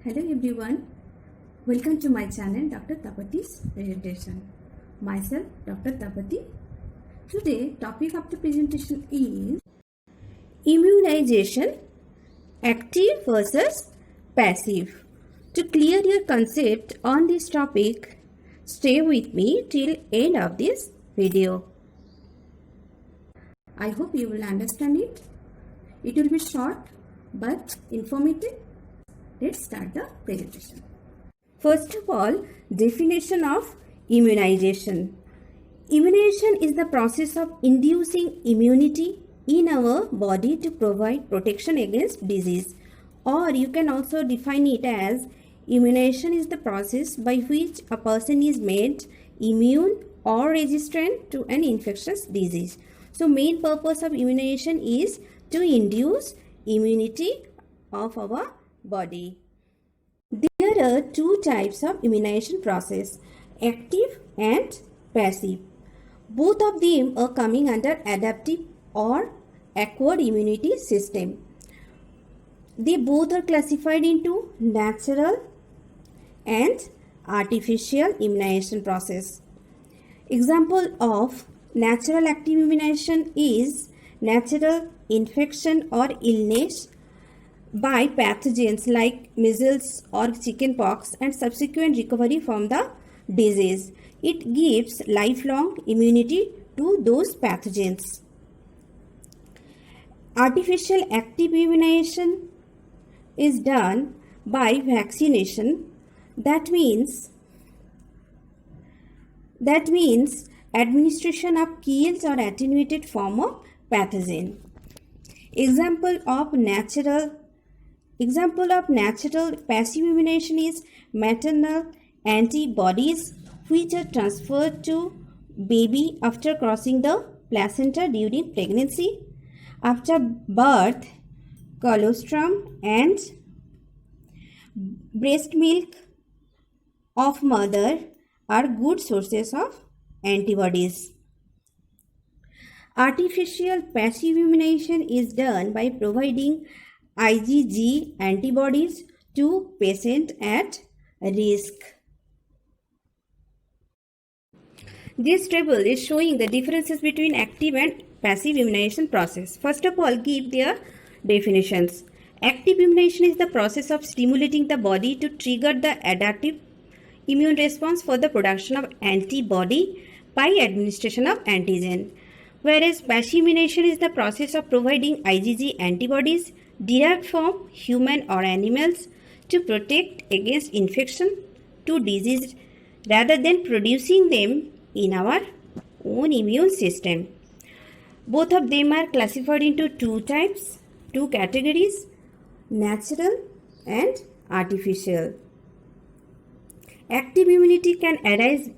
Hello everyone, welcome to my channel Dr. Tapati's presentation. Myself Dr. Tapati. Today topic of the presentation is immunization, active versus passive. To clear your concept on this topic, stay with me till end of this video. I hope you will understand it. It will be short but informative. Let's start the presentation. First of all, definition of immunization. Immunization is the process of inducing immunity in our body to provide protection against disease. Or you can also define it as immunization is the process by which a person is made immune or resistant to an infectious disease. So main purpose of immunization is to induce immunity of our body. There are two types of immunization process, active and passive. Both of them are coming under adaptive or acquired immunity system. They both are classified into natural and artificial immunization process. Example of natural active immunization is natural infection or illness by pathogens like measles or chickenpox and subsequent recovery from the disease. It gives lifelong immunity to those pathogens. Artificial active immunization is done by vaccination. That means administration of killed or attenuated form of pathogen. Example of natural passive immunization is maternal antibodies which are transferred to baby after crossing the placenta during pregnancy. After birth, colostrum and breast milk of mother are good sources of antibodies. Artificial passive immunization is done by providing IgG antibodies to patient at risk. This table is showing the differences between active and passive immunization process. First of all, give their definitions. Active immunization is the process of stimulating the body to trigger the adaptive immune response for the production of antibody by administration of antigen. Whereas passive immunization is the process of providing IgG antibodies derived from human or animals to protect against infection to disease rather than producing them in our own immune system. Both of them are classified into two categories, natural and artificial. Active immunity can arise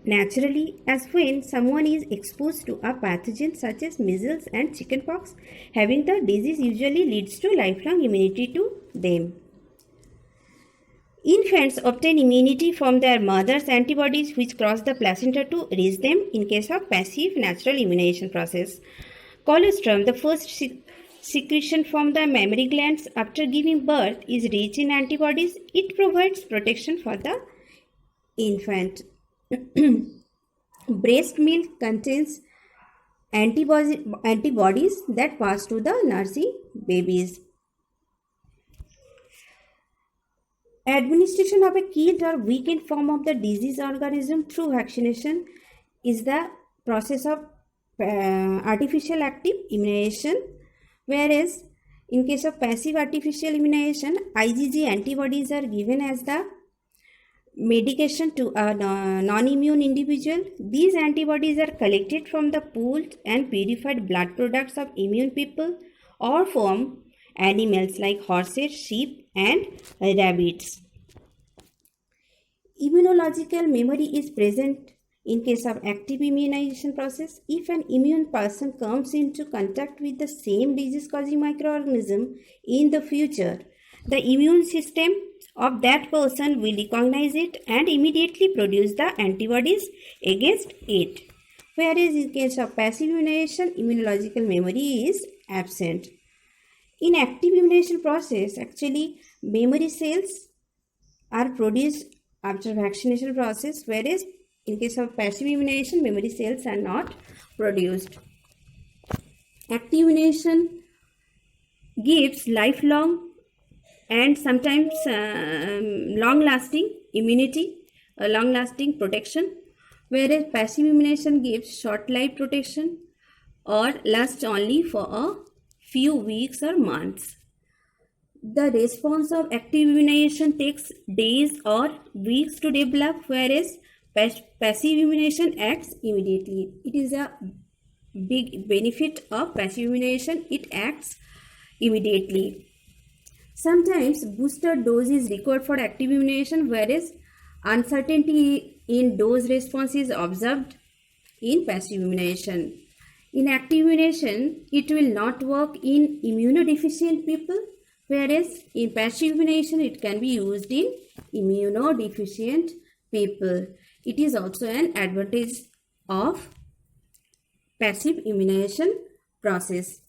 naturally as when someone is exposed to a pathogen such as measles and chickenpox. Having the disease usually leads to lifelong immunity to them. Infants obtain immunity from their mother's antibodies which cross the placenta to reach them in case of passive natural immunization process. Colostrum, the first secretion from the mammary glands after giving birth, is rich in antibodies. It provides protection for the infant. Breast milk contains antibodies that pass to the nursing babies. Administration of a killed or weakened form of the disease organism through vaccination is the process of artificial active immunization, whereas in case of passive artificial immunization, IgG antibodies are given as the medication to a non-immune individual. These antibodies are collected from the pooled and purified blood products of immune people or from animals like horses, sheep and rabbits. Immunological memory is present in case of active immunization process. If an immune person comes into contact with the same disease-causing microorganism in the future, the immune system of that person will recognize it and immediately produce the antibodies against it. Whereas in case of passive immunization, immunological memory is absent. In active immunization process, actually memory cells are produced after vaccination process, whereas in case of passive immunization, memory cells are not produced. Active immunization gives lifelong and sometimes long-lasting immunity, long-lasting protection, whereas passive immunization gives short-lived protection or lasts only for a few weeks or months. The response of active immunization takes days or weeks to develop, whereas passive immunization acts immediately. It is a big benefit of passive immunization, it acts immediately. Sometimes booster dose is required for active immunization, whereas uncertainty in dose response is observed in passive immunization. In active immunization, it will not work in immunodeficient people, whereas in passive immunization, it can be used in immunodeficient people. It is also an advantage of passive immunization process.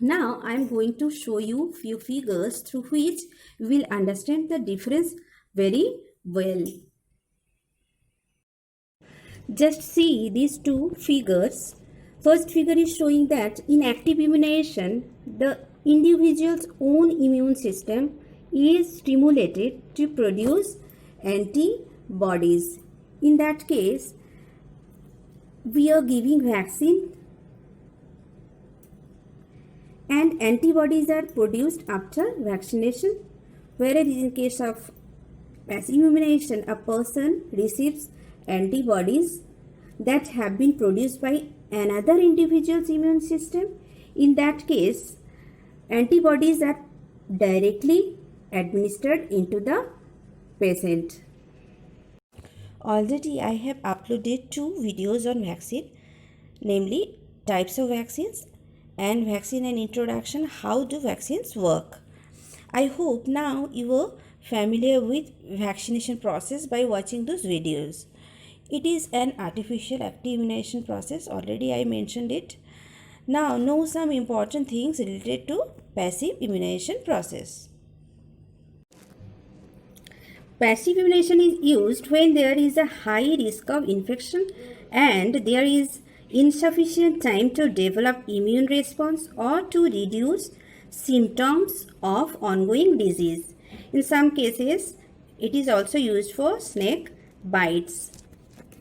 Now I am going to show you few figures through which you will understand the difference very well. Just see these two figures. First figure is showing that in active immunization, the individual's own immune system is stimulated to produce antibodies. In that case, we are giving vaccine and antibodies are produced after vaccination, whereas in case of passive immunization, a person receives antibodies that have been produced by another individual's immune system. In that case, antibodies are directly administered into the patient. Already I have uploaded 2 videos on vaccine, namely types of vaccines and vaccine and introduction, how do vaccines work. I hope now you are familiar with vaccination process by watching those videos. It is an artificial active immunization process, already I mentioned it. Now know some important things related to passive immunization process. Passive immunization is used when there is a high risk of infection and there is insufficient time to develop immune response or to reduce symptoms of ongoing disease. In some cases, it is also used for snake bites.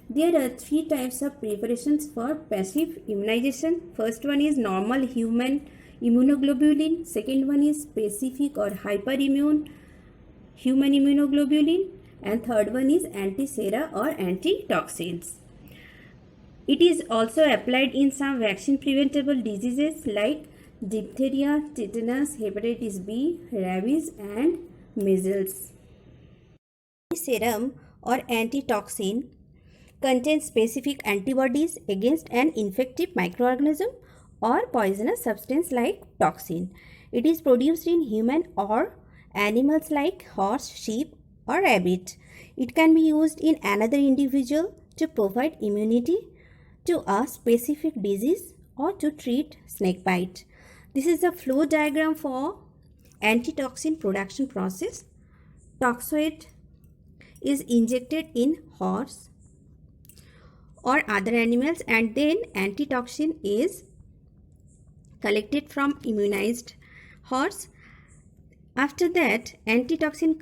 There are 3 types of preparations for passive immunization. First one is normal human immunoglobulin. Second one is specific or hyperimmune human immunoglobulin. And third one is anti-sera or antitoxins. It is also applied in some vaccine preventable diseases like diphtheria, tetanus, hepatitis B, rabies and measles. Serum or antitoxin contains specific antibodies against an infective microorganism or poisonous substance like toxin. It is produced in human or animals like horse, sheep or rabbit. It can be used in another individual to provide immunity to a specific disease or to treat snakebite. This is a flow diagram for antitoxin production process. Toxoid is injected in horse or other animals and then antitoxin is collected from immunized horse. After that, antitoxin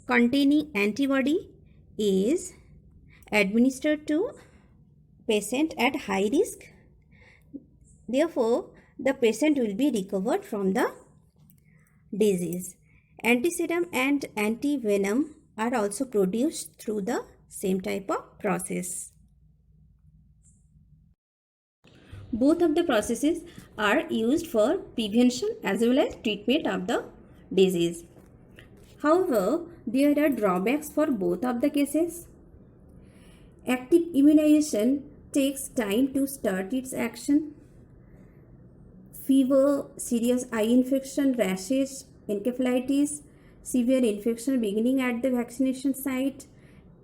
containing antibody is administered to patient at high risk. Therefore, the patient will be recovered from the disease. Antiserum and antivenom are also produced through the same type of process. Both of the processes are used for prevention as well as treatment of the disease. However, there are drawbacks for both of the cases. Active immunization takes time to start its action. Fever, serious eye infection, rashes, encephalitis, severe infection beginning at the vaccination site,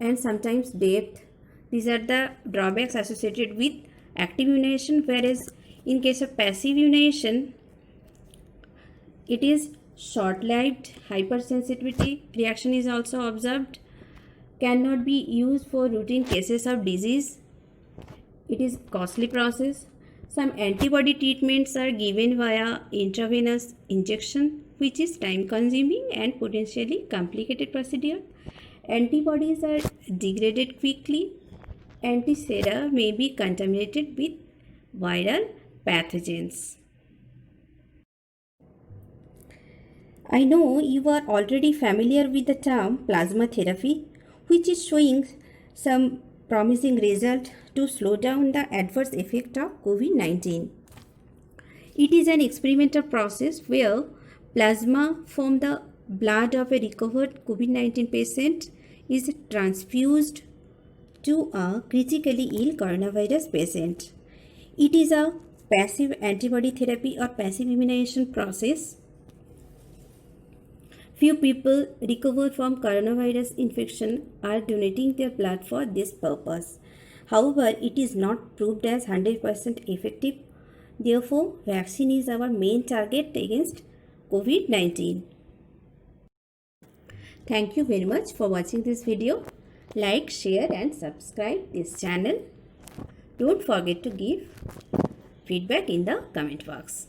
and sometimes death. These are the drawbacks associated with active immunization, whereas in case of passive immunization, it is Short-lived hypersensitivity reaction is also observed. Cannot be used for routine cases of disease. It is costly process. Some antibody treatments are given via intravenous injection, which is time consuming and potentially complicated procedure. Antibodies are degraded quickly. Antisera may be contaminated with viral pathogens. I know you are already familiar with the term plasma therapy, which is showing some promising result to slow down the adverse effect of COVID-19. It is an experimental process where plasma from the blood of a recovered COVID-19 patient is transfused to a critically ill coronavirus patient. It is a passive antibody therapy or passive immunization process. Few people recover from coronavirus infection are donating their blood for this purpose. However, it is not proved as 100% effective. Therefore, vaccine is our main target against COVID-19. Thank you very much for watching this video. Like, share and subscribe this channel. Don't forget to give feedback in the comment box.